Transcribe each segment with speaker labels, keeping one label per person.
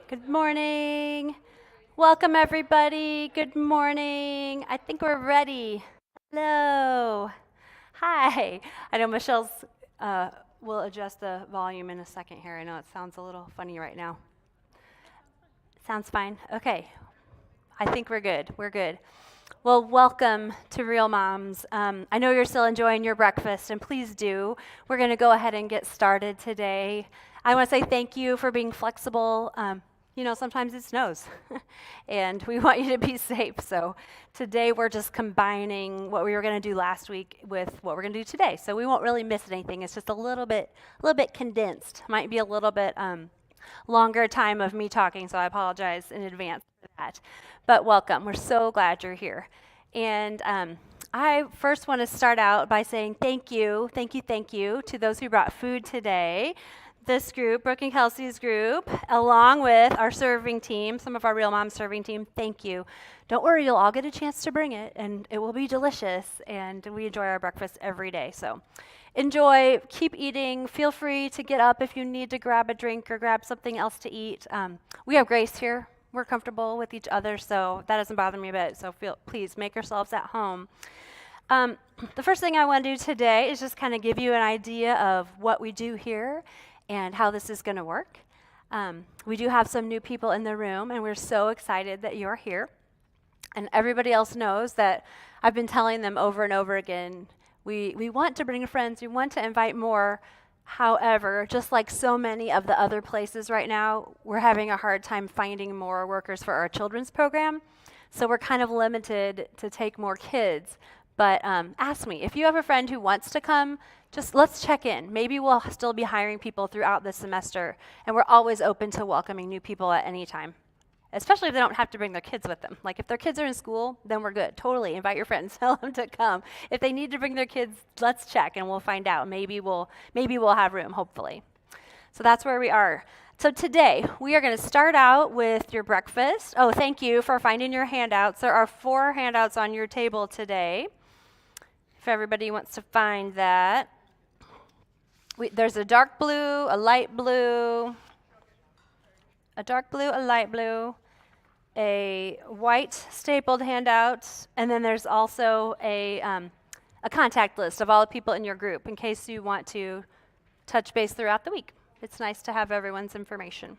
Speaker 1: Good morning. Welcome, everybody. Good morning. I think we're ready. Hello. Hi. I know Michelle's will adjust the volume in a second here. I know it sounds a little funny right now. Sounds fine. Okay. I think we're good. We're good. Well, welcome to Real Moms. I know you're still enjoying your breakfast, and please do. We're going to go ahead and get started today. I want to say thank you for being flexible. Sometimes it snows, and we want you to be safe. So today we're just combining what we were going to do last week with what we're going to do today. So we won't really miss anything. It's just a little bit condensed. Might be a little bit longer time of me talking, so I apologize in advance for that. But welcome. We're so glad you're here. And I first want to start out by saying thank you to those who brought food today. This group, Brooke and Kelsey's group, along with our serving team, some of our Real Moms serving team, thank you. Don't worry, you'll all get a chance to bring it, and it will be delicious, and we enjoy our breakfast every day. So enjoy, keep eating. Feel free to get up if you need to grab a drink or grab something else to eat. We have grace here. We're comfortable with each other, so that doesn't bother me a bit. So please make yourselves at home. The first thing I want to do today is just kind of give you an idea of what we do here and how this is going to work. We do have some new people in the room, and we're so excited that you're here. And everybody else knows that I've been telling them over and over again, we want to bring friends, we want to invite more. However, just like so many of the other places right now, we're having a hard time finding more workers for our children's program. So we're kind of limited to take more kids. But ask me, if you have a friend who wants to come, just let's check in. Maybe we'll still be hiring people throughout this semester, and we're always open to welcoming new people at any time, especially if they don't have to bring their kids with them. Like if their kids are in school, then we're good. Totally invite your friends, tell them to come. If they need to bring their kids, let's check and we'll find out. Maybe we'll have room, hopefully. So that's where we are. So today, we are going to start out with your breakfast. Oh, thank you for finding your handouts. There are 4 handouts on your table today. If everybody wants to find that. There's a dark blue, a light blue, a dark blue, a light blue, a white stapled handout, and then there's also a contact list of all the people in your group in case you want to touch base throughout the week. It's nice to have everyone's information.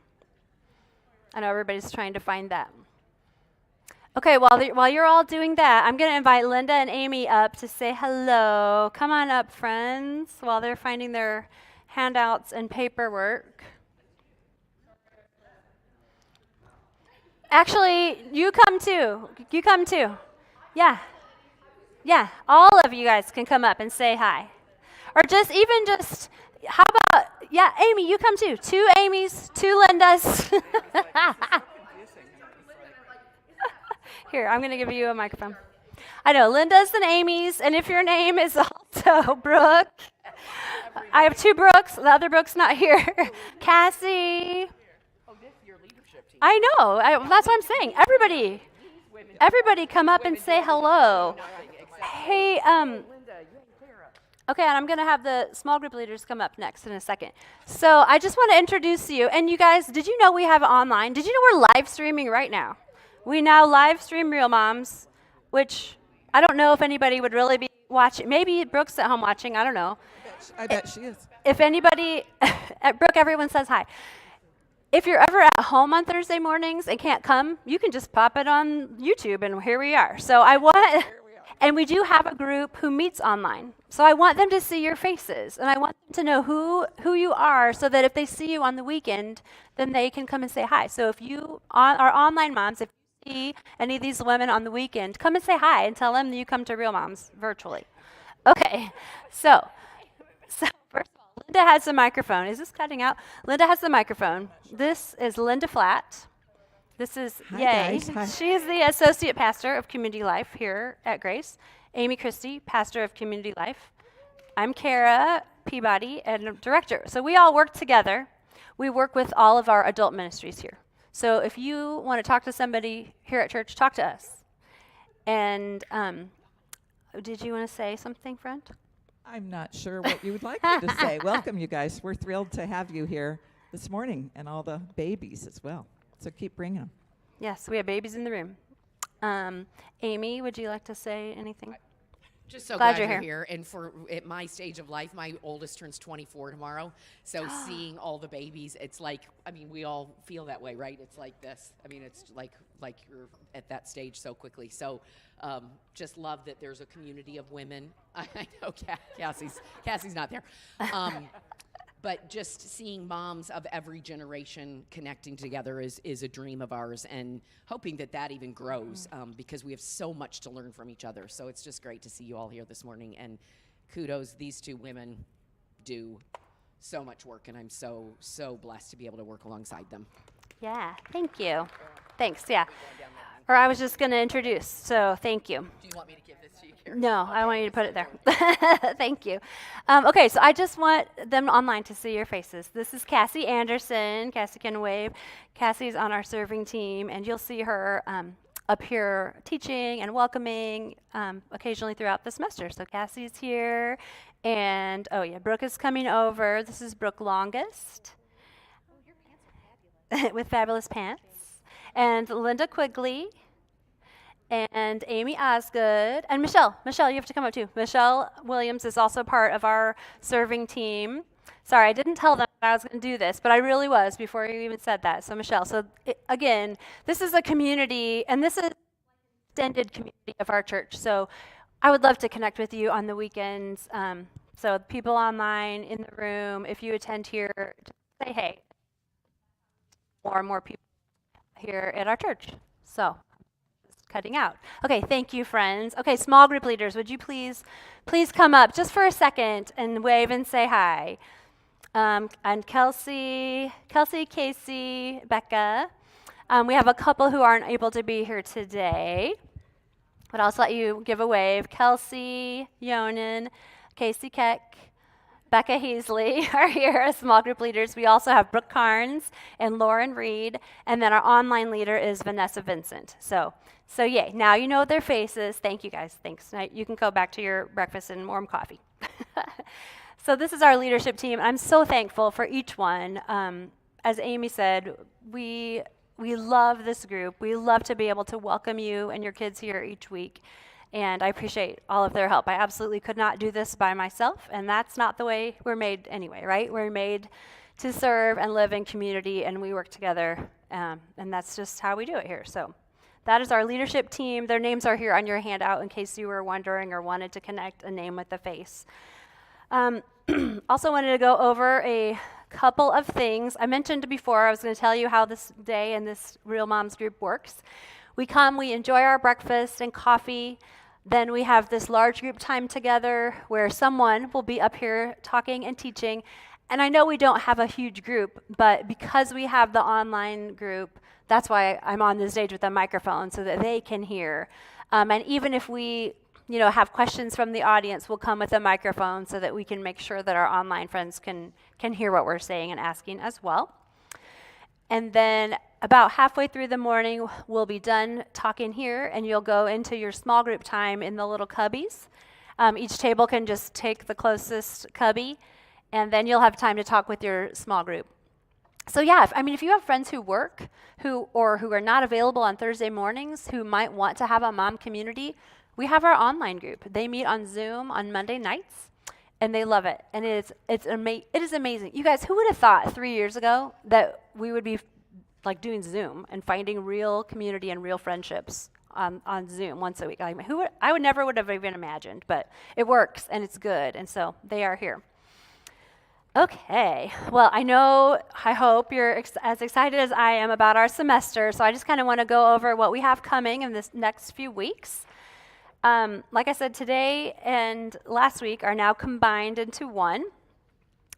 Speaker 1: I know everybody's trying to find that. Okay, while you're all doing that, I'm going to invite Linda and Amy up to say hello. Come on up, friends, while they're finding their handouts and paperwork. Actually, you come too. You come too. Yeah. Yeah, all of you guys can come up and say hi. Or how about, yeah, Amy, you come too. 2 Amy's, 2 Lindas. Here, I'm going to give you a microphone. I know, Linda's and Amy's, and if your name is also Brooke, I have 2 Brooks. The other Brooke's not here. Cassie.
Speaker 2: Oh, this is your leadership team.
Speaker 1: I know. That's what I'm saying. Everybody come up and say hello. Hey, okay, and I'm going to have the small group leaders come up next in a second. So I just want to introduce you. And you guys, did you know we have it online? Did you know we're live streaming right now? We now live stream Real Moms, which I don't know if anybody would really be watching. Maybe Brooke's at home watching. I don't know.
Speaker 2: I bet she is.
Speaker 1: If anybody, at Brooke, everyone says hi. If you're ever at home on Thursday mornings and can't come, you can just pop it on YouTube, and here we are. So and we do have a group who meets online. So I want them to see your faces, and I want them to know who you are so that if they see you on the weekend, then they can come and say hi. So if you are online moms, if you see any of these women on the weekend, come and say hi and tell them that you come to Real Moms virtually. Okay, so first of all, Linda has the microphone. Is this cutting out? Linda has the microphone. This is Linda Flatt. This is
Speaker 2: Hi,
Speaker 1: Yay.
Speaker 2: guys. Hi.
Speaker 1: She is the associate pastor of Community Life here at Grace. Amy Christie, pastor of Community Life. I'm Kara Peabody, and director. So we all work together. We work with all of our adult ministries here. So if you want to talk to somebody here at church, talk to us. And did you want to say something, friend?
Speaker 2: I'm not sure what you would like me to say. Welcome, you guys. We're thrilled to have you here this morning, and all the babies as well. So keep bringing them.
Speaker 1: Yes, we have babies in the room. Amy, would you like to say anything?
Speaker 3: Just so
Speaker 1: Glad
Speaker 3: glad
Speaker 1: you're
Speaker 3: you're
Speaker 1: here.
Speaker 3: here. And for at my stage of life, my oldest turns 24 tomorrow. So seeing all the babies, it's like, I mean, we all feel that way, right? It's like this. I mean, it's like you're at that stage so quickly. So just love that there's a community of women. I know Cassie's not there. But just seeing moms of every generation connecting together is a dream of ours, and hoping that even grows because we have so much to learn from each other. So it's just great to see you all here this morning, and kudos, these two women do so much work, and I'm so blessed to be able to work alongside them.
Speaker 1: Yeah, thank you. Thanks, yeah. Or I was just going to introduce, so thank you.
Speaker 3: Do you want me to give this to you, Karen?
Speaker 1: No, I want you to put it there. Thank you. Okay, so I just want them online to see your faces. This is Cassie Anderson. Cassie can wave. Cassie's on our serving team, and you'll see her up here teaching and welcoming occasionally throughout the semester. So Cassie's here, and oh yeah, Brooke is coming over. This is Brooke Longest. Oh, your pants are fabulous. With fabulous pants. And Linda Quigley, and Amy Osgood, and Michelle. Michelle, you have to come up too. Michelle Williams is also part of our serving team. Sorry, I didn't tell them I was going to do this, but I really was before you even said that. So Michelle, again, this is a community, and this is an extended community of our church. So I would love to connect with you on the weekends. So people online, in the room, if you attend here, just say hey. More and more people here at our church. So, cutting out. Okay, thank you, friends. Okay, small group leaders, would you please come up just for a second and wave and say hi. And Kelsey, Casey, Becca. We have a couple who aren't able to be here today, but I'll just let you give a wave. Kelsey, Yonan, Casey Keck, Becca Heasley are here as small group leaders. We also have Brooke Carnes and Lauren Reed, and then our online leader is Vanessa Vincent. So yay, now you know their faces. Thank you guys, thanks. Now you can go back to your breakfast and warm coffee. So this is our leadership team. I'm so thankful for each one. As Amy said, we love this group. We love to be able to welcome you and your kids here each week. And I appreciate all of their help. I absolutely could not do this by myself, and that's not the way we're made anyway, right? We're made to serve and live in community, and we work together, and that's just how we do it here. So that is our leadership team. Their names are here on your handout in case you were wondering or wanted to connect a name with a face. Also wanted to go over a couple of things. I mentioned before I was going to tell you how this day and this Real Moms group works. We come, we enjoy our breakfast and coffee. Then we have this large group time together where someone will be up here talking and teaching. And I know we don't have a huge group, but because we have the online group, that's why I'm on the stage with a microphone so that they can hear. And even if we have questions from the audience, we'll come with a microphone so that we can make sure that our online friends can hear what we're saying and asking as well. And then about halfway through the morning, we'll be done talking here, and you'll go into your small group time in the little cubbies. Each table can just take the closest cubby, and then you'll have time to talk with your small group. So yeah, if you have friends who work, who are not available on Thursday mornings, who might want to have a mom community, we have our online group. They meet on Zoom on Monday nights, and they love it. And it is amazing. You guys, who would have thought 3 years ago that we would be like doing Zoom and finding real community and real friendships on Zoom once a week? I would never have even imagined, but it works and it's good, and so they are here. Okay, well, I hope you're as excited as I am about our semester, so I just kind of want to go over what we have coming in this next few weeks. Like I said, today and last week are now combined into one.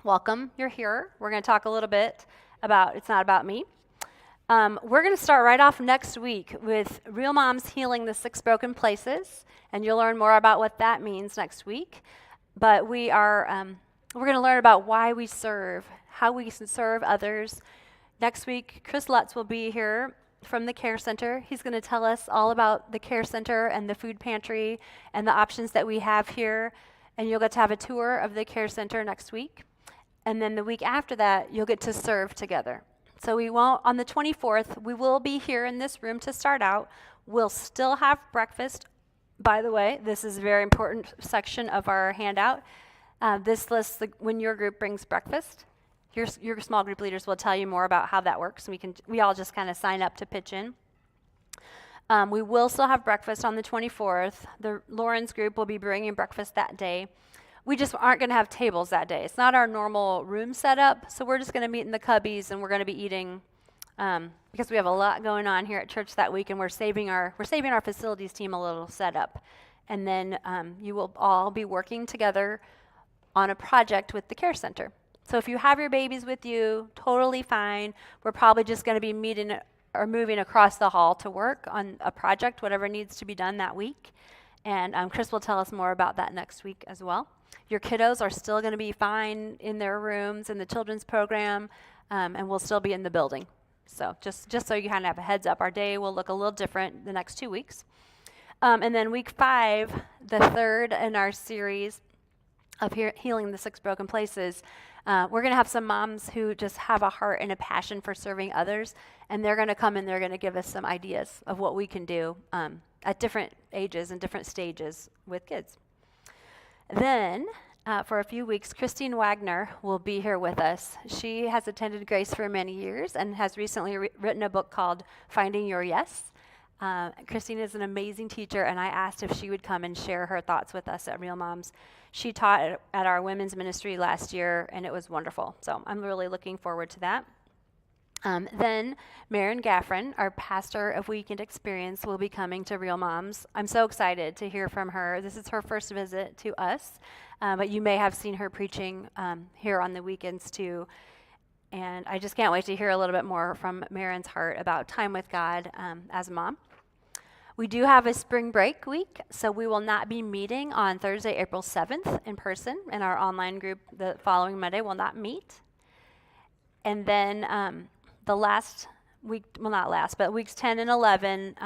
Speaker 1: Welcome, you're here. We're going to talk a little bit about It's Not About Me. We're going to start right off next week with Real Moms Healing the 6 Broken Places, and you'll learn more about what that means next week. But we're going to learn about why we serve, how we can serve others. Next week, Chris Lutz will be here from the Care Center. He's going to tell us all about the Care Center and the food pantry and the options that we have here. And you'll get to have a tour of the Care Center next week. And then the week after that, you'll get to serve together. So we won't, on the 24th, we will be here in this room to start out. We'll still have breakfast. By the way, this is a very important section of our handout. This lists when your group brings breakfast. Your small group leaders will tell you more about how that works. We all just kind of sign up to pitch in. We will still have breakfast on the 24th. The Lauren's group will be bringing breakfast that day. We just aren't going to have tables that day. It's not our normal room setup, so we're just going to meet in the cubbies, and we're going to be eating because we have a lot going on here at church that week, and we're saving our facilities team a little setup. And then you will all be working together on a project with the care center. So if you have your babies with you, totally fine. We're probably just going to be meeting or moving across the hall to work on a project, whatever needs to be done that week. And Chris will tell us more about that next week as well. Your kiddos are still going to be fine in their rooms in the children's program, and we'll still be in the building. So just so you kind of have a heads up, our day will look a little different the next 2 weeks. And then week 5, the third in our series of healing the 6 broken places, we're going to have some moms who just have a heart and a passion for serving others, and they're going to come and they're going to give us some ideas of what we can do at different ages and different stages with kids. Then, for a few weeks, Christine Wagner will be here with us. She has attended Grace for many years and has recently written a book called Finding Your Yes. Christine is an amazing teacher, and I asked if she would come and share her thoughts with us at Real Moms. She taught at our women's ministry last year, and it was wonderful. So I'm really looking forward to that. Then Maren Gaffron, our pastor of Weekend Experience, will be coming to Real Moms. I'm so excited to hear from her. This is her first visit to us, but you may have seen her preaching here on the weekends too. And I just can't wait to hear a little bit more from Maren's heart about time with God as a mom. We do have a spring break week, so we will not be meeting on Thursday, April 7th in person, and our online group the following Monday will not meet. And then the last week, well, not last, but weeks 10 and 11,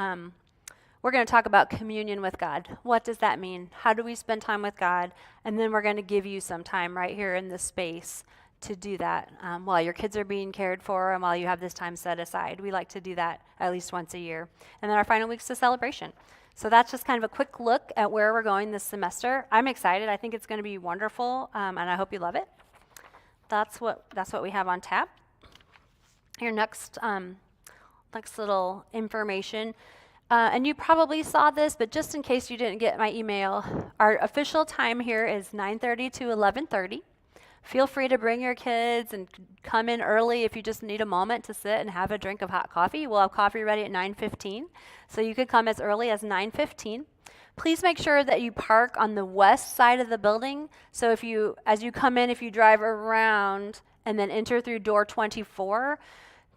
Speaker 1: we're going to talk about communion with God. What does that mean? How do we spend time with God? And then we're going to give you some time right here in this space to do that while your kids are being cared for and while you have this time set aside. We like to do that at least once a year. And then our final week's a celebration. So that's just kind of a quick look at where we're going this semester. I'm excited. I think it's going to be wonderful, and I hope you love it. That's what we have on tap. Your next little information, and you probably saw this, but just in case you didn't get my email, our official time here is 9:30 to 11:30. Feel free to bring your kids and come in early if you just need a moment to sit and have a drink of hot coffee. We'll have coffee ready at 9:15, so you could come as early as 9:15. Please make sure that you park on the west side of the building. So as you come in, if you drive around and then enter through door 24,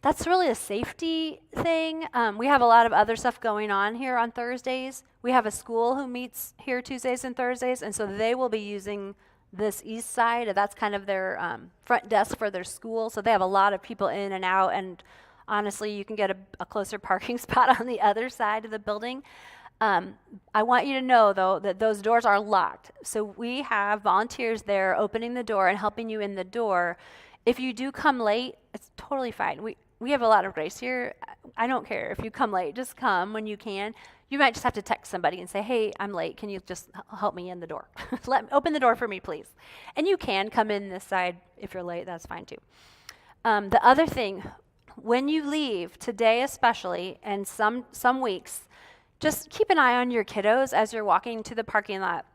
Speaker 1: that's really a safety thing. We have a lot of other stuff going on here on Thursdays. We have a school who meets here Tuesdays and Thursdays, and so they will be using this east side. That's kind of their front desk for their school. So they have a lot of people in and out, and honestly, you can get a closer parking spot on the other side of the building. I want you to know, though, that those doors are locked. So we have volunteers there opening the door and helping you in the door. If you do come late, it's totally fine. We have a lot of grace here. I don't care if you come late. Just come when you can. You might just have to text somebody and say, hey, I'm late. Can you just help me in the door? Open the door for me, please. And you can come in this side if you're late. That's fine, too. The other thing, when you leave, today especially, and some weeks, just keep an eye on your kiddos as you're walking to the parking lot.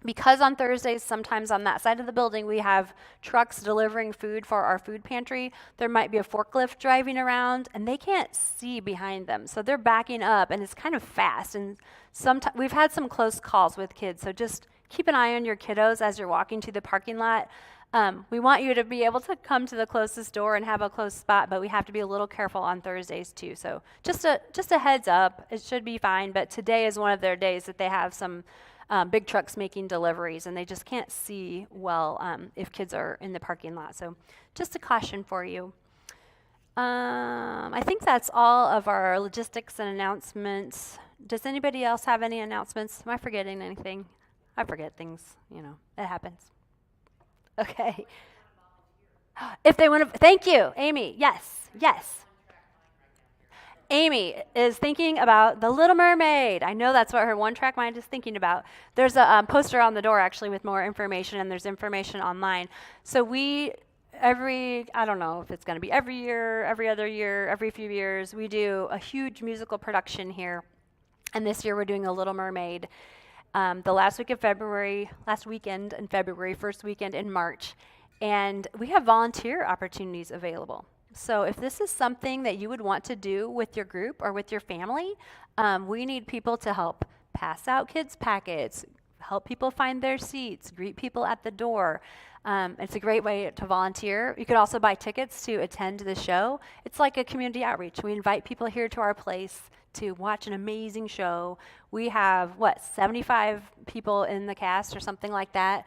Speaker 1: Because on Thursdays, sometimes on that side of the building, we have trucks delivering food for our food pantry. There might be a forklift driving around, and they can't see behind them. So they're backing up, and it's kind of fast. And we've had some close calls with kids. So just keep an eye on your kiddos as you're walking to the parking lot. We want you to be able to come to the closest door and have a close spot, but we have to be a little careful on Thursdays, too. So just a heads up. It should be fine, but today is one of their days that they have some big trucks making deliveries, and they just can't see well if kids are in the parking lot. So just a caution for you. I think that's all of our logistics and announcements. Does anybody else have any announcements? Am I forgetting anything? I forget things, it happens. Okay. If they want to, thank you, Amy. Yes, yes. Amy is thinking about The Little Mermaid. I know that's what her one-track mind is thinking about. There's a poster on the door actually with more information, and there's information online. So I don't know if it's going to be every year, every other year, every few years, we do a huge musical production here. And this year we're doing The Little Mermaid. The last weekend in February, first weekend in March. And we have volunteer opportunities available. So if this is something that you would want to do with your group or with your family, we need people to help pass out kids' packets, help people find their seats, greet people at the door. It's a great way to volunteer. You could also buy tickets to attend the show. It's like a community outreach. We invite people here to our place to watch an amazing show. We have, 75 people in the cast or something like that,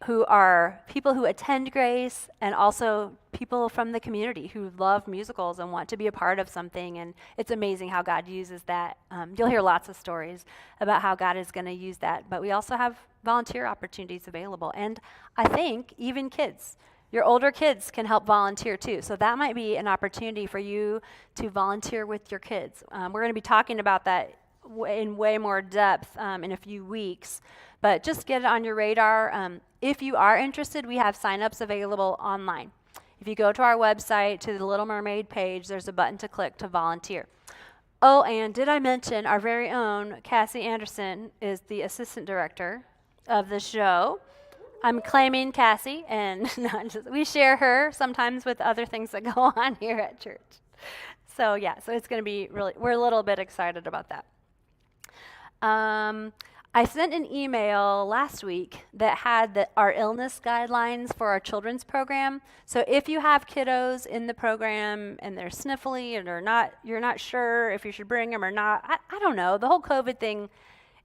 Speaker 1: who are people who attend Grace and also people from the community who love musicals and want to be a part of something. And it's amazing how God uses that. You'll hear lots of stories about how God is going to use that. But we also have volunteer opportunities available. And I think even kids, your older kids can help volunteer too. So that might be an opportunity for you to volunteer with your kids. We're going to be talking about that in way more depth in a few weeks. But just get it on your radar. If you are interested, we have signups available online. If you go to our website, to the Little Mermaid page, there's a button to click to volunteer. Oh, and did I mention our very own Cassie Anderson is the assistant director of the show. I'm claiming Cassie, and we share her sometimes with other things that go on here at church. So it's going to be we're a little bit excited about that. I sent an email last week that had our illness guidelines for our children's program. So if you have kiddos in the program and they're sniffly and you're not sure if you should bring them or not, I don't know. The whole COVID thing,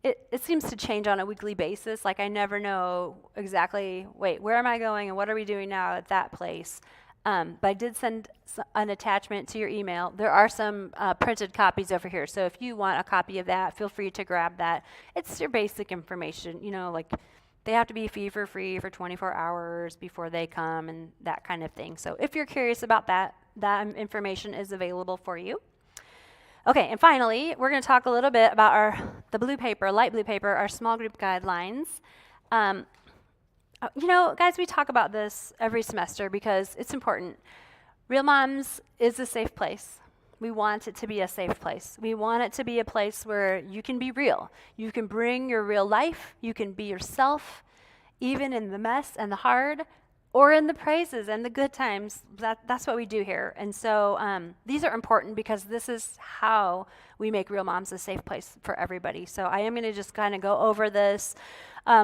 Speaker 1: it seems to change on a weekly basis. Like I never know exactly, where am I going and what are we doing now at that place? But I did send an attachment to your email. There are some printed copies over here. So if you want a copy of that, feel free to grab that. It's your basic information. Like they have to be fever-free for 24 hours before they come and that kind of thing. So if you're curious about that information is available for you. Okay, and finally, we're going to talk a little bit about the blue paper, light blue paper, our small group guidelines. Guys, we talk about this every semester because it's important. Real Moms is a safe place. We want it to be a safe place. We want it to be a place where you can be real. You can bring your real life. You can be yourself, even in the mess and the hard, or in the praises and the good times. That's what we do here. And so these are important because this is how we make Real Moms a safe place for everybody. So I am going to just kind of go over this.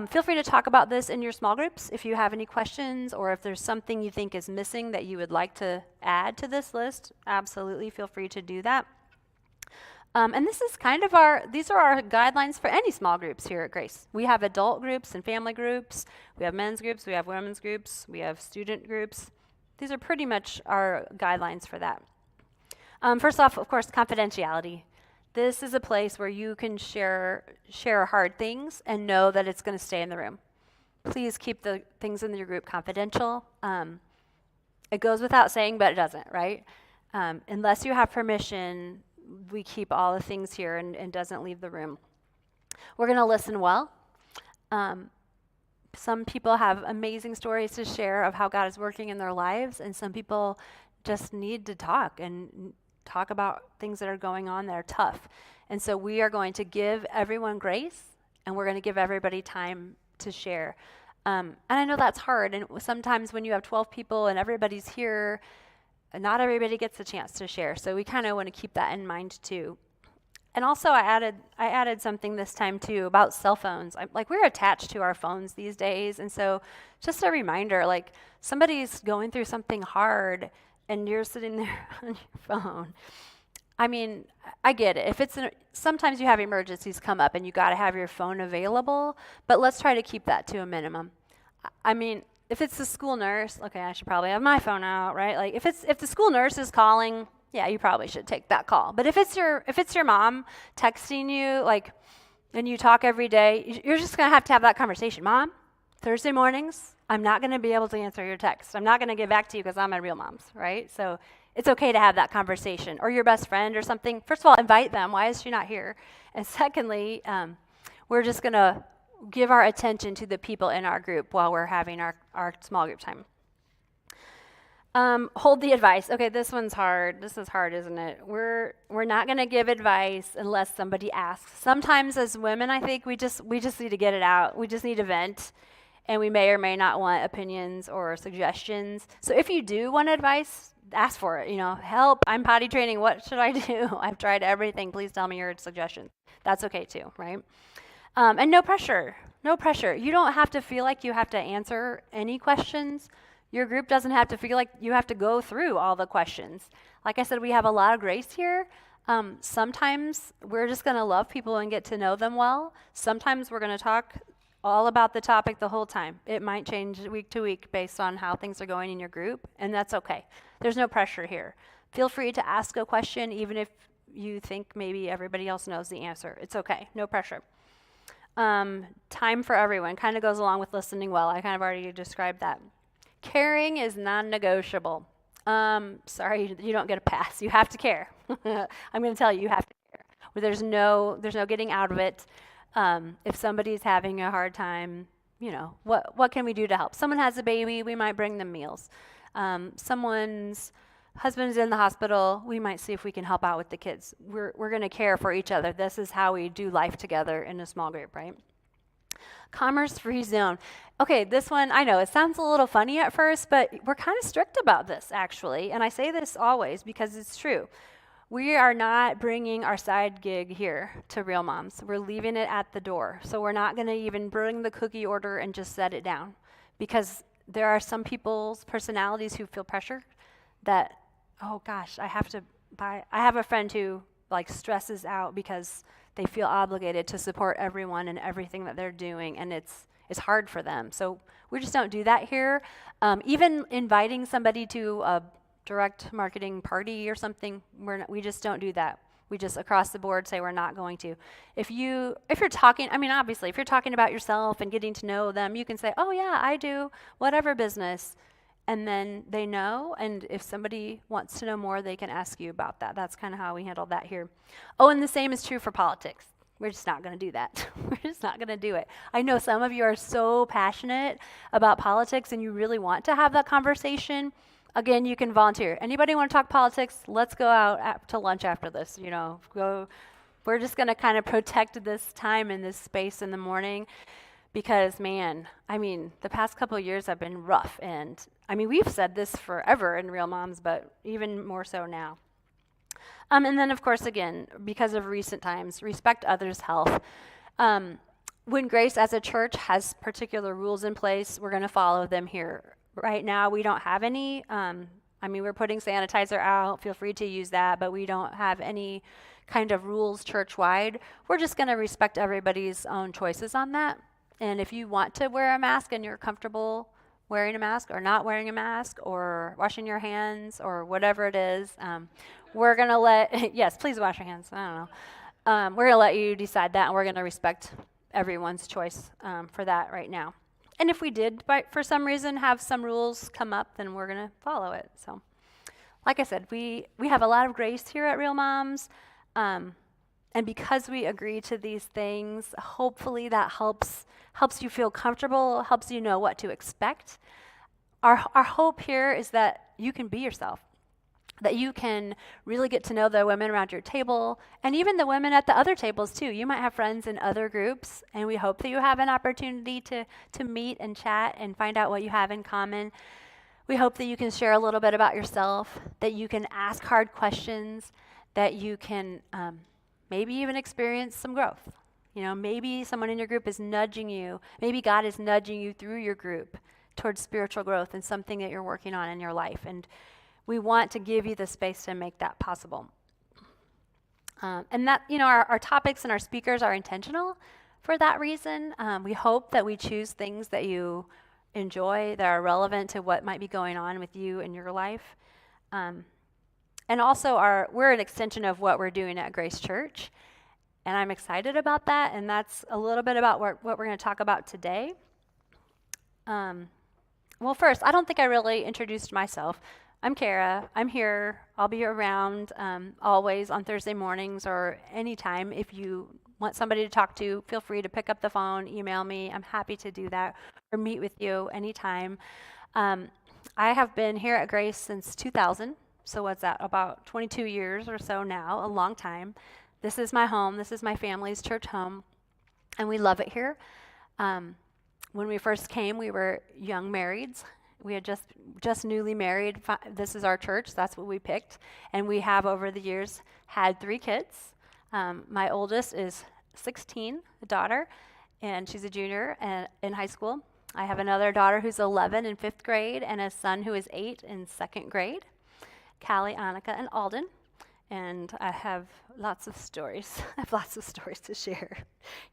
Speaker 1: Feel free to talk about this in your small groups if you have any questions or if there's something you think is missing that you would like to add to this list. Absolutely feel free to do that. And this is these are our guidelines for any small groups here at Grace. We have adult groups and family groups. We have men's groups. We have women's groups. We have student groups. These are pretty much our guidelines for that. First off, of course, confidentiality. This is a place where you can share hard things and know that it's going to stay in the room. Please keep the things in your group confidential. It goes without saying, but it doesn't, right? Unless you have permission, we keep all the things here and doesn't leave the room. We're going to listen well. Some people have amazing stories to share of how God is working in their lives, and some people just need to talk about things that are going on that are tough. And so we are going to give everyone grace, and we're going to give everybody time to share. And I know that's hard, and sometimes when you have 12 people and everybody's here, not everybody gets a chance to share. So we kind of want to keep that in mind too. And also I added something this time too about cell phones. We're attached to our phones these days, and so just a reminder, somebody's going through something hard and you're sitting there on your phone. I mean, I get it. Sometimes you have emergencies come up and you got to have your phone available, but let's try to keep that to a minimum. I mean, if it's the school nurse, okay, I should probably have my phone out, right? If the school nurse is calling, yeah, you probably should take that call. But if it's your mom texting you, and you talk every day, you're just gonna have to have that conversation. Mom, Thursday mornings, I'm not going to be able to answer your text. I'm not going to get back to you because I'm at Real Moms, right? So it's okay to have that conversation. Or your best friend or something. First of all, invite them. Why is she not here? And secondly, we're just going to give our attention to the people in our group while we're having our small group time. Hold the advice. Okay, this one's hard. This is hard, isn't it? We're not going to give advice unless somebody asks. Sometimes as women, I think we just need to get it out. We just need to vent, and we may or may not want opinions or suggestions. So if you do want advice, ask for it. Help, I'm potty training. What should I do? I've tried everything. Please tell me your suggestions. That's okay too, right? And no pressure. No pressure. You don't have to feel like you have to answer any questions. Your group doesn't have to feel like you have to go through all the questions. Like I said, we have a lot of grace here. Sometimes we're just going to love people and get to know them well. Sometimes we're going to talk all about the topic the whole time. It might change week to week based on how things are going in your group, and that's okay. There's no pressure here. Feel free to ask a question even if you think maybe everybody else knows the answer. It's okay. No pressure. Time for everyone kind of goes along with listening well. I kind of already described that. Caring is non-negotiable. Sorry, you don't get a pass. You have to care. I'm going to tell you, you have to care. There's no getting out of it. If somebody's having a hard time, what can we do to help? Someone has a baby, we might bring them meals. Someone's husband's in the hospital, we might see if we can help out with the kids. We're going to care for each other. This is how we do life together in a small group, right? Commerce-free zone. Okay, this one, I know it sounds a little funny at first, but we're kind of strict about this, actually. And I say this always because it's true. We are not bringing our side gig here to Real Moms. We're leaving it at the door. So we're not going to even bring the cookie order and just set it down. Because there are some people's personalities who feel pressure that, oh gosh, I have to buy. I have a friend who stresses out because they feel obligated to support everyone and everything that they're doing, and it's hard for them. So we just don't do that here. Even inviting somebody to a direct marketing party or something, we just don't do that. We just across the board say we're not going to. If you're talking, obviously, if you're talking about yourself and getting to know them, you can say, oh yeah, I do whatever business. And then they know, and if somebody wants to know more, they can ask you about that. That's kind of how we handle that here. Oh, and the same is true for politics. We're just not going to do that. We're just not going to do it. I know some of you are so passionate about politics and you really want to have that conversation. Again, you can volunteer. Anybody want to talk politics? Let's go out to lunch after this. We're just going to kind of protect this time and this space in the morning. Because, man, the past couple of years have been rough. And, we've said this forever in Real Moms, but even more so now. And then, of course, again, because of recent times, respect others' health. When Grace as a church has particular rules in place, we're going to follow them here. Right now, we don't have any. We're putting sanitizer out. Feel free to use that, but we don't have any kind of rules church-wide. We're just going to respect everybody's own choices on that. And if you want to wear a mask and you're comfortable wearing a mask or not wearing a mask or washing your hands or whatever it is, we're going to yes, please wash your hands. I don't know. We're going to let you decide that, and we're going to respect everyone's choice for that right now. And if we did, for some reason, have some rules come up, then we're going to follow it. So, like I said, we have a lot of grace here at Real Moms. And because we agree to these things, hopefully that helps you feel comfortable, helps you know what to expect. Our hope here is that you can be yourself, that you can really get to know the women around your table, and even the women at the other tables too. You might have friends in other groups, and we hope that you have an opportunity to meet and chat and find out what you have in common. We hope that you can share a little bit about yourself, that you can ask hard questions, that you can maybe even experience some growth. Maybe someone in your group is nudging you. Maybe God is nudging you through your group towards spiritual growth and something that you're working on in your life. And we want to give you the space to make that possible. And that, our topics and our speakers are intentional for that reason. We hope that we choose things that you enjoy, that are relevant to what might be going on with you in your life. And also, we're an extension of what we're doing at Grace Church. And I'm excited about that. And that's a little bit about what we're going to talk about today. Well, first, I don't think I really introduced myself. I'm Kara. I'm here. I'll be around always on Thursday mornings or anytime. If you want somebody to talk to, feel free to pick up the phone, email me. I'm happy to do that or meet with you anytime. I have been here at Grace since 2000. So what's that? About 22 years or so now, a long time. This is my home. This is my family's church home, and we love it here. When we first came, we were young marrieds. We had just newly married. This is our church. That's what we picked. And we have, over the years, had 3 kids. My oldest is 16, a daughter, and she's a junior in high school. I have another daughter who's 11 in 5th grade and a son who is 8 in 2nd grade, Callie, Annika, and Alden. And I have lots of stories. I have lots of stories to share.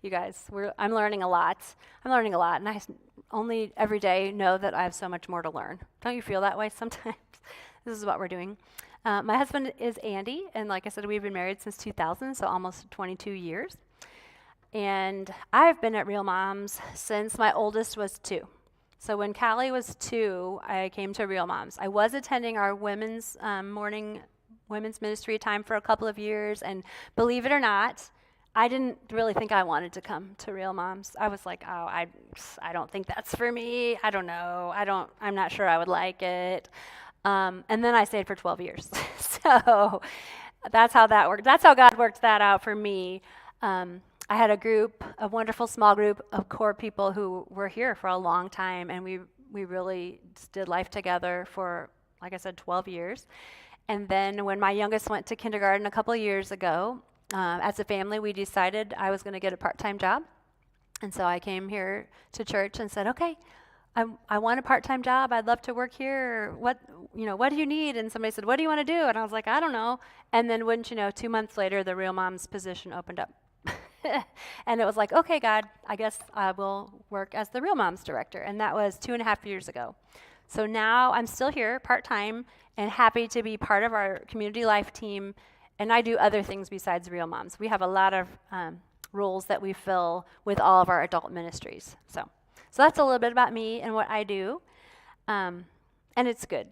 Speaker 1: You guys, I'm learning a lot. And I only every day know that I have so much more to learn. Don't you feel that way sometimes? This is what we're doing. My husband is Andy, and like I said, we've been married since 2000, so almost 22 years. And I've been at Real Moms since my oldest was 2. So when Callie was 2, I came to Real Moms. I was attending our women's women's ministry time for a couple of years, and believe it or not, I didn't really think I wanted to come to Real Moms. I was like, oh, I don't think that's for me. I don't know. I'm not sure I would like it. And then I stayed for 12 years. So that's how that worked. That's how God worked that out for me. I had a wonderful small group of core people who were here for a long time, and we really just did life together for, like I said, 12 years. And then when my youngest went to kindergarten a couple of years ago, as a family, we decided I was going to get a part-time job. And so I came here to church and said, okay, I want a part-time job. I'd love to work here. What do you need? And somebody said, what do you want to do? And I was like, I don't know. And then wouldn't you know, 2 months later, the Real Moms position opened up. And it was like, okay, God, I guess I will work as the Real Moms director. And that was 2.5 years ago. So now I'm still here part-time and happy to be part of our community life team. And I do other things besides Real Moms. We have a lot of roles that we fill with all of our adult ministries. So that's a little bit about me and what I do. And it's good.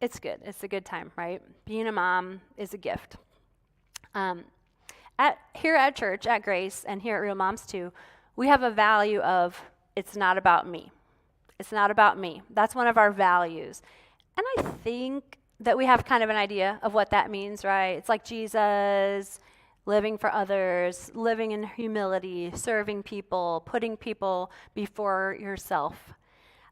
Speaker 1: It's good. It's a good time, right? Being a mom is a gift. Here at church, at Grace, and here at Real Moms too, we have a value of it's not about me. It's not about me. That's one of our values. And I think that we have kind of an idea of what that means, right? It's like Jesus, living for others, living in humility, serving people, putting people before yourself.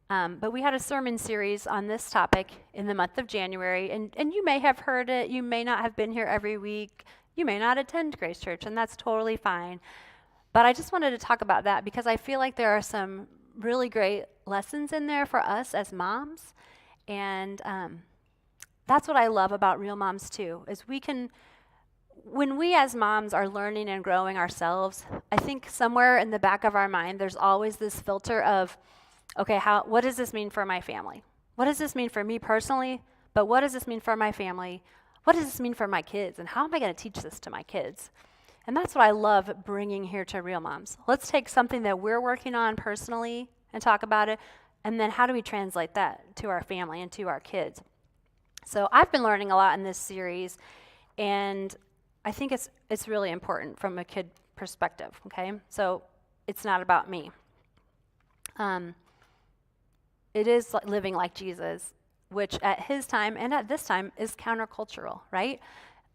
Speaker 1: But we had a sermon series on this topic in the month of January, and you may have heard it. You may not have been here every week. You may not attend Grace Church, and that's totally fine. But I just wanted to talk about that because I feel like there are some really great lessons in there for us as moms. And that's what I love about Real Moms too, is when we as moms are learning and growing ourselves, I think somewhere in the back of our mind, there's always this filter of, okay, what does this mean for my family? What does this mean for me personally? But what does this mean for my family? What does this mean for my kids? And how am I going to teach this to my kids? And that's what I love bringing here to Real Moms. Let's take something that we're working on personally and talk about it. And then how do we translate that to our family and to our kids? So I've been learning a lot in this series, and I think it's really important from a kid perspective, okay? So it's not about me. It is living like Jesus, which at his time and at this time is countercultural, right?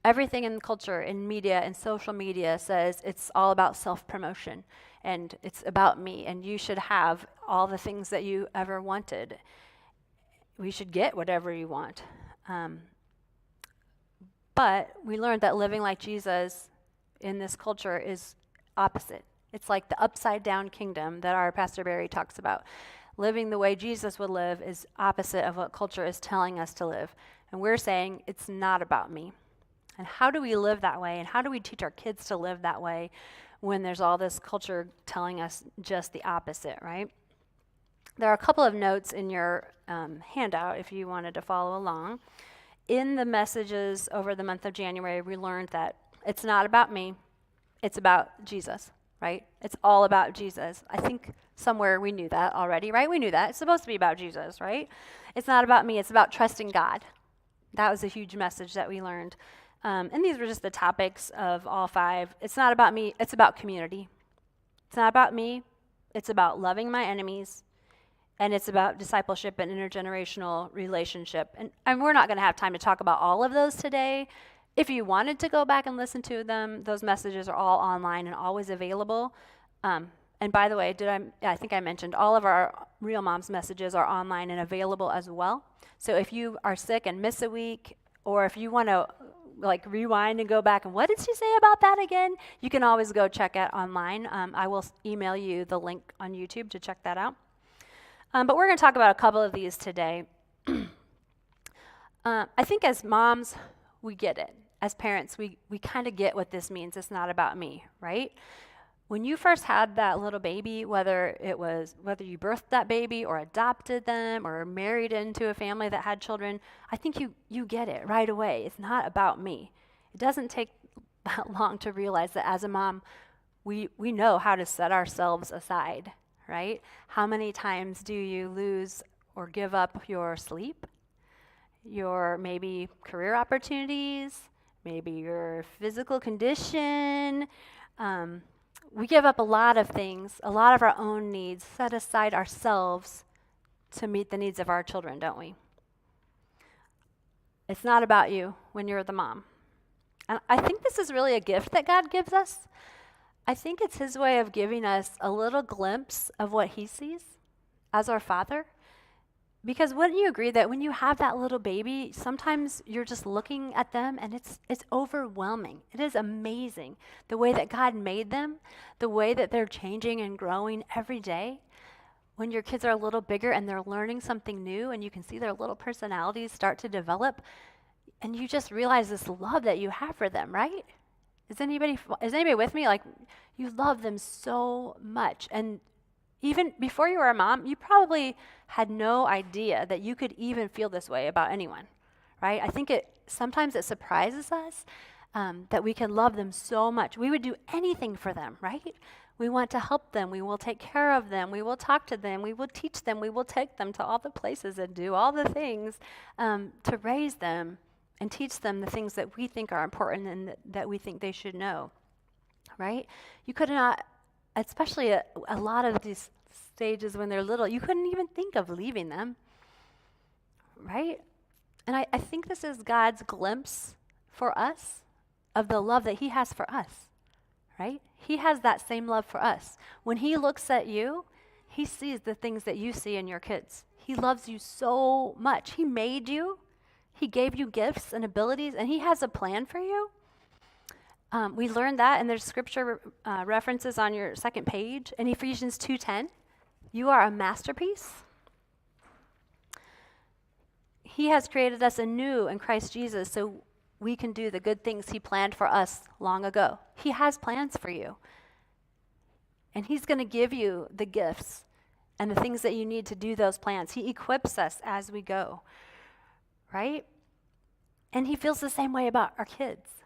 Speaker 1: Everything in culture, in media, and social media says it's all about self-promotion, and it's about me, and you should have all the things that you ever wanted. We should get whatever you want. But we learned that living like Jesus in this culture is opposite. It's like the upside-down kingdom that our Pastor Barry talks about. Living the way Jesus would live is opposite of what culture is telling us to live. And we're saying it's not about me. And how do we live that way? And how do we teach our kids to live that way when there's all this culture telling us just the opposite, right? There are a couple of notes in your handout if you wanted to follow along. In the messages over the month of January, we learned that it's not about me, it's about Jesus, right? It's all about Jesus. I think Somewhere we knew that already, right? We knew that. It's supposed to be about Jesus, right? It's not about me. It's about trusting God. That was a huge message that we learned. And these were just the topics of all 5. It's not about me. It's about community. It's not about me. It's about loving my enemies. And it's about discipleship and intergenerational relationship. And we're not going to have time to talk about all of those today. If you wanted to go back and listen to them, those messages are all online and always available. And by the way, I think I mentioned all of our Real Moms messages are online and available as well. So if you are sick and miss a week, or if you want to like rewind and go back and what did she say about that again, you can always go check it online. I will email you the link on YouTube to check that out. But we're going to talk about a couple of these today. I think as moms, we get it. As parents, we kind of get what this means. It's not about me, right? When you first had that little baby, whether you birthed that baby or adopted them or married into a family that had children, I think you get it right away. It's not about me. It doesn't take that long to realize that as a mom, we know how to set ourselves aside, right? How many times do you lose or give up your sleep, your maybe career opportunities, maybe your physical condition? We give up a lot of things, a lot of our own needs, set aside ourselves to meet the needs of our children, don't we? It's not about you when you're the mom. And I think this is really a gift that God gives us. I think it's his way of giving us a little glimpse of what he sees as our Father. Because wouldn't you agree that when you have that little baby, sometimes you're just looking at them and it's overwhelming. It is amazing the way that God made them, the way that they're changing and growing every day. When your kids are a little bigger and they're learning something new and you can see their little personalities start to develop, and you just realize this love that you have for them, right? Is anybody with me? Like, you love them so much. And even before you were a mom, you probably had no idea that you could even feel this way about anyone, right? I think sometimes it surprises us that we can love them so much. We would do anything for them, right? We want to help them. We will take care of them. We will talk to them. We will teach them. We will take them to all the places and do all the things to raise them and teach them the things that we think are important and that we think they should know, right? You could not, especially a lot of these stages when they're little, you couldn't even think of leaving them, right? And I think this is God's glimpse for us of the love that he has for us, right? He has that same love for us. When he looks at you, he sees the things that you see in your kids. He loves you so much. He made you. He gave you gifts and abilities, and he has a plan for you. We learned that, and there's scripture references on your second page. In Ephesians 2:10, you are a masterpiece. He has created us anew in Christ Jesus so we can do the good things he planned for us long ago. He has plans for you. And he's going to give you the gifts and the things that you need to do those plans. He equips us as we go, right? And he feels the same way about our kids.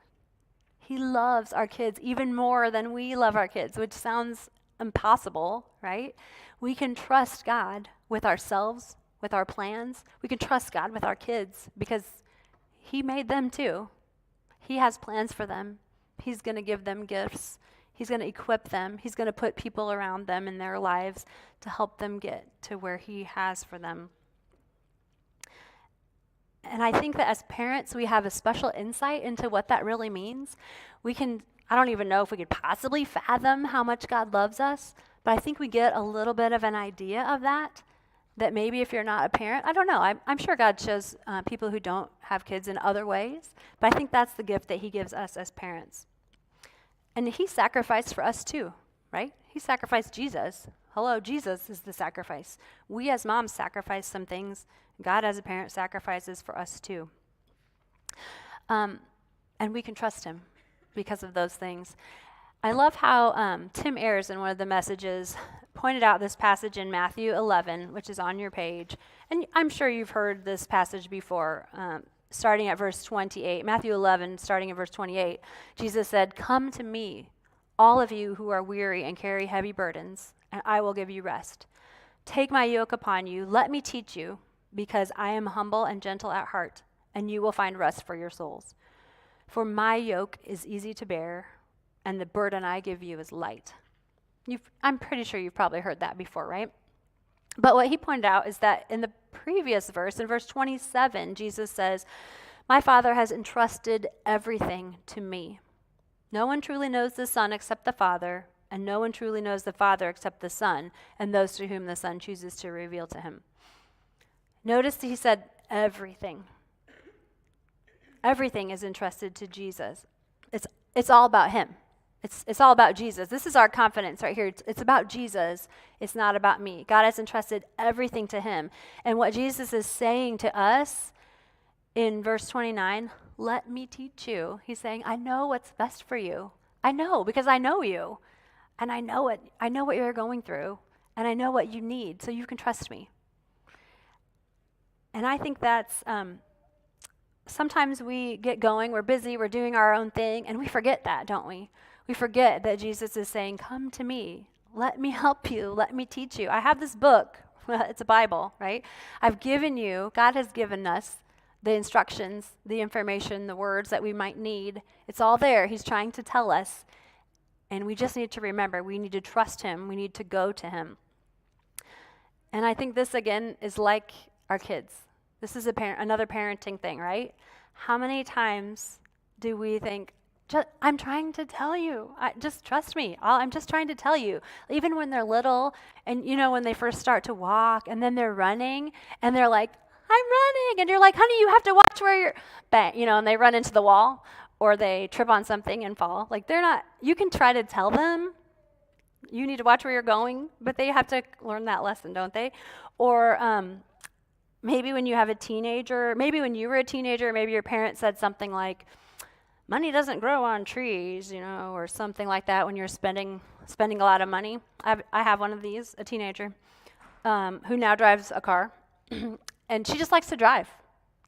Speaker 1: He loves our kids even more than we love our kids, which sounds impossible, right? We can trust God with ourselves, with our plans. We can trust God with our kids because he made them too. He has plans for them. He's going to give them gifts. He's going to equip them. He's going to put people around them in their lives to help them get to where he has for them. And I think that as parents, we have a special insight into what that really means. I don't even know if we could possibly fathom how much God loves us, but I think we get a little bit of an idea of that maybe if you're not a parent, I don't know. I'm sure God shows people who don't have kids in other ways, but I think that's the gift that he gives us as parents. And he sacrificed for us too, right? He sacrificed Jesus. Hello, Jesus is the sacrifice. We as moms sacrifice some things. God as a parent sacrifices for us too. And we can trust him because of those things. I love how Tim Ayers in one of the messages pointed out this passage in Matthew 11, which is on your page. And I'm sure you've heard this passage before, starting at verse 28. Matthew 11, starting at verse 28, Jesus said, "Come to me, all of you who are weary and carry heavy burdens, and I will give you rest. Take my yoke upon you. Let me teach you, because I am humble and gentle at heart, and you will find rest for your souls. For my yoke is easy to bear, and the burden I give you is light. I'm pretty sure you've probably heard that before, right? But what he pointed out is that in the previous verse, in verse 27, Jesus says, my Father has entrusted everything to me. No one truly knows the Son except the Father, and no one truly knows the Father except the Son, and those to whom the Son chooses to reveal to him. Notice he said everything. Everything is entrusted to Jesus. It's all about him. It's all about Jesus. This is our confidence right here. It's about Jesus. It's not about me. God has entrusted everything to him. And what Jesus is saying to us in verse 29, let me teach you. He's saying, I know what's best for you. I know, because I know you. And I know what you're going through. And I know what you need, so you can trust me. And I think that's, sometimes we get going, we're busy, we're doing our own thing, and we forget that, don't we? We forget that Jesus is saying, come to me. Let me help you. Let me teach you. I have this book. It's a Bible, right? I've given you, God has given us the instructions, the information, the words that we might need. It's all there. He's trying to tell us. And we just need to remember, we need to trust him. We need to go to him. And I think this, again, is like our kids. This is another parenting thing, right? How many times do we think, I'm trying to tell you. Just trust me. I'm just trying to tell you. Even when they're little, and when they first start to walk, and then they're running, and they're like, I'm running. And you're like, honey, you have to watch where you're, bang, and they run into the wall, or they trip on something and fall. Like, you can try to tell them, you need to watch where you're going, but they have to learn that lesson, don't they? Or maybe when you have a teenager, maybe when you were a teenager, maybe your parent said something like, money doesn't grow on trees, or something like that when you're spending a lot of money. I have one of these, a teenager, who now drives a car, and she just likes to drive.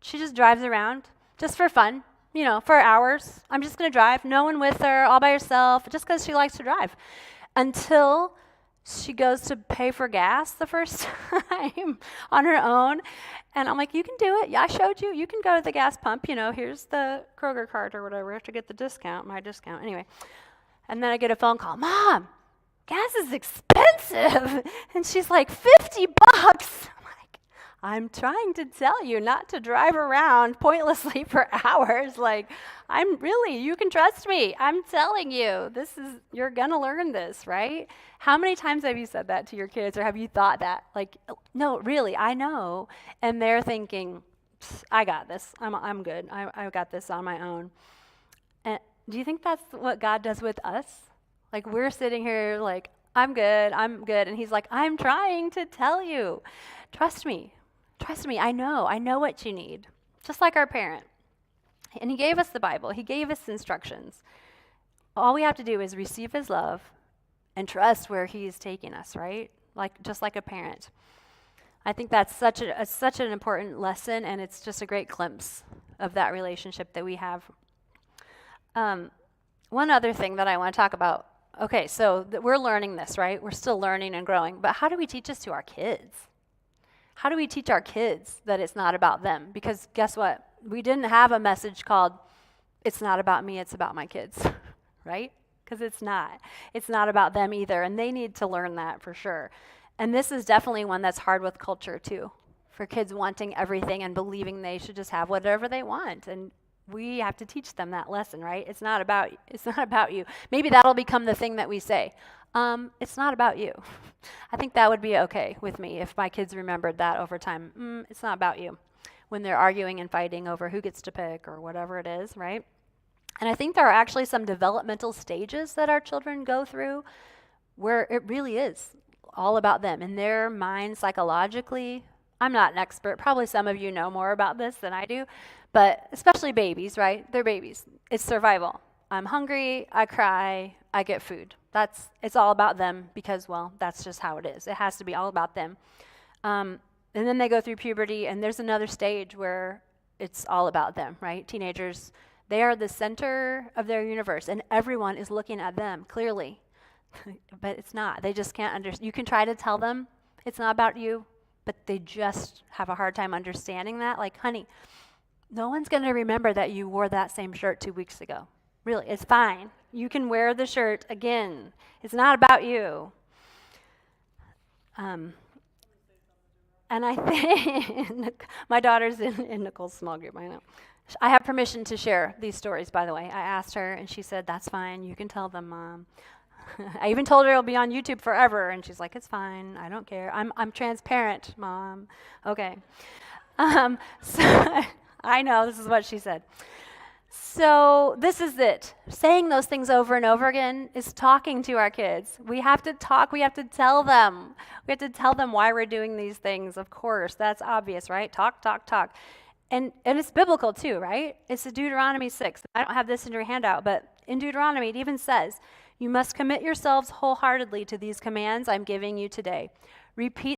Speaker 1: She just drives around just for fun, for hours. I'm just going to drive, no one with her, all by herself, just because she likes to drive. Until she goes to pay for gas the first time on her own. And I'm like, you can do it. Yeah, I showed you. You can go to the gas pump. Here's the Kroger card or whatever. I have to get the discount, my discount. Anyway. And then I get a phone call. Mom, gas is expensive. And she's like, $50. I'm like, I'm trying to tell you not to drive around pointlessly for hours. Like, you can trust me. I'm telling you, you're going to learn this, right? How many times have you said that to your kids, or have you thought that? Like, no, really, I know. And they're thinking, I got this. I'm good. I got this on my own. And do you think that's what God does with us? Like, we're sitting here like, I'm good. And he's like, I'm trying to tell you. Trust me. I know what you need. Just like our parent. And he gave us the Bible. He gave us instructions. All we have to do is receive his love and trust where he's taking us, right? Just like a parent. I think that's such an important lesson, and it's just a great glimpse of that relationship that we have. One other thing that I want to talk about. Okay, so we're learning this, right? We're still learning and growing. But how do we teach this to our kids? How do we teach our kids that it's not about them? Because guess what? We didn't have a message called, it's not about me, it's about my kids, right? Because it's not. It's not about them either, and they need to learn that for sure. And this is definitely one that's hard with culture too, for kids wanting everything and believing they should just have whatever they want. And we have to teach them that lesson, right? It's not about you. Maybe that'll become the thing that we say. It's not about you. I think that would be okay with me if my kids remembered that over time. It's not about you. When they're arguing and fighting over who gets to pick or whatever it is, right? And I think there are actually some developmental stages that our children go through where it really is all about them. In their mind, psychologically, I'm not an expert. Probably some of you know more about this than I do. But especially babies, right? They're babies. It's survival. I'm hungry, I cry, I get food. It's all about them because, well, that's just how it is. It has to be all about them. And then they go through puberty, and there's another stage where it's all about them, right? Teenagers, they are the center of their universe, and everyone is looking at them, clearly. But it's not. They just can't understand. You can try to tell them it's not about you, but they just have a hard time understanding that. Like, honey, no one's going to remember that you wore that same shirt 2 weeks ago. Really, it's fine. You can wear the shirt again. It's not about you. And I think my daughter's in Nicole's small group. I know. I have permission to share these stories, by the way. I asked her, and she said, "That's fine. You can tell them, Mom." I even told her it'll be on YouTube forever, and she's like, "It's fine. I don't care. I'm transparent, Mom." Okay. So I know this is what she said. So this is it. Saying those things over and over again is talking to our kids. We have to talk. We have to tell them. We have to tell them why we're doing these things. Of course, that's obvious, right? Talk, talk, talk. And it's biblical too, right? It's Deuteronomy 6. I don't have this in your handout, but in Deuteronomy it even says, "You must commit yourselves wholeheartedly to these commands I'm giving you today. Repeat